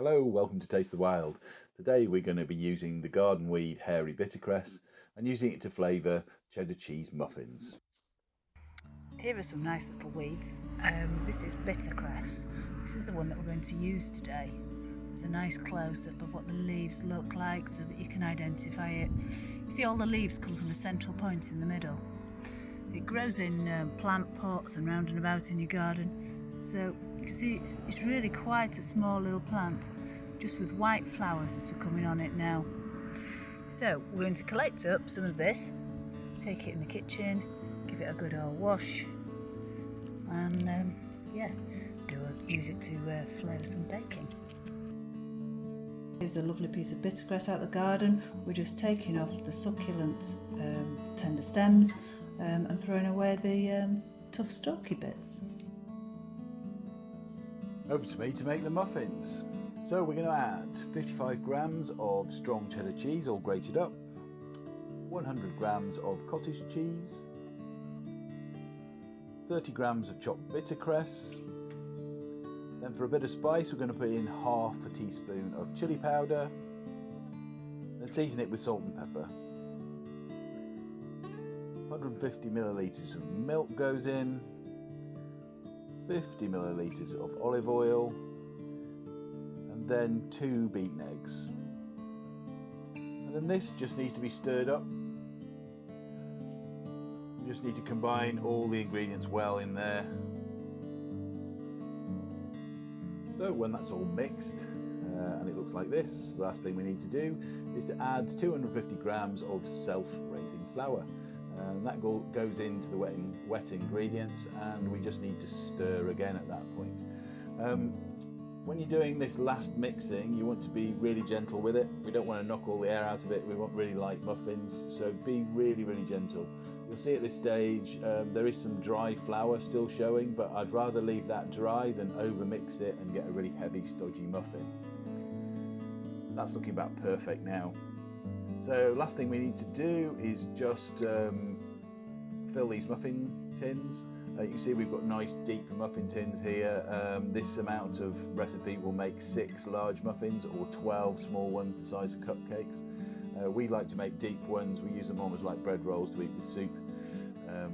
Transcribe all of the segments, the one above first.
Hello, welcome to Taste the Wild. Today we're going to be using the garden weed hairy bittercress and using it to flavour cheddar cheese muffins. Here are some nice little weeds. This is bittercress. This is the one that we're going to use today. There's a nice close-up of what the leaves look like so that you can identify it. You see all the leaves come from a central point in the middle. It grows in plant pots and round and about in your garden. So you can see it's really quite a small little plant, just with white flowers that are coming on it now. So we're going to collect up some of this, take it in the kitchen, give it a good old wash, and use it to flavour some baking. Here's a lovely piece of bittercress out of the garden. We're just taking off the succulent tender stems and throwing away the tough stalky bits. Over to me to make the muffins. So we're going to add 55 grams of strong cheddar cheese all grated up, 100 grams of cottage cheese, 30 grams of chopped bittercress. Then for a bit of spice we're going to put in half a teaspoon of chili powder, then season it with salt and pepper. 150 millilitres of milk goes in, 50 millilitres of olive oil, and then 2 beaten eggs. And then this just needs to be stirred up. You just need to combine all the ingredients well in there. So when that's all mixed and it looks like this, the last thing we need to do is to add 250 grams of self-raising flour. And that goes into the wet ingredients, and we just need to stir again at that point. When you're doing this last mixing, you want to be really gentle with it. We don't want to knock all the air out of it. We want really light muffins, so be really, really gentle. You'll see at this stage there is some dry flour still showing, but I'd rather leave that dry than over mix it and get a really heavy, stodgy muffin. That's looking about perfect now. So last thing we need to do is just fill these muffin tins. You can see we've got nice deep muffin tins here. This amount of recipe will make 6 large muffins or 12 small ones the size of cupcakes. We like to make deep ones. We use them almost like bread rolls to eat with soup,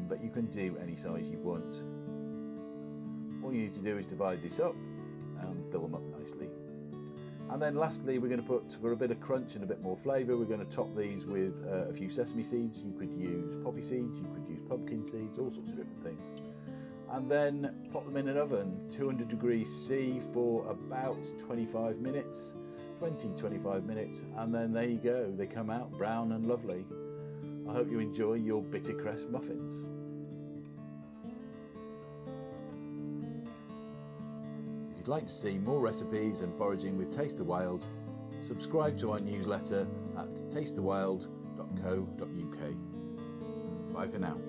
but you can do any size you want. All you need to do is divide this up and fill them up nicely. And then lastly, we're going to put, for a bit of crunch and a bit more flavour, we're going to top these with a few sesame seeds. You could use poppy seeds, you could use pumpkin seeds, all sorts of different things. And then pop them in an oven, 200 degrees C for about 25 minutes, 20-25 minutes, and then there you go, they come out brown and lovely. I hope you enjoy your bittercress muffins. If you'd like to see more recipes and foraging with Taste the Wild, subscribe to our newsletter at tastethewild.co.uk. Bye for now.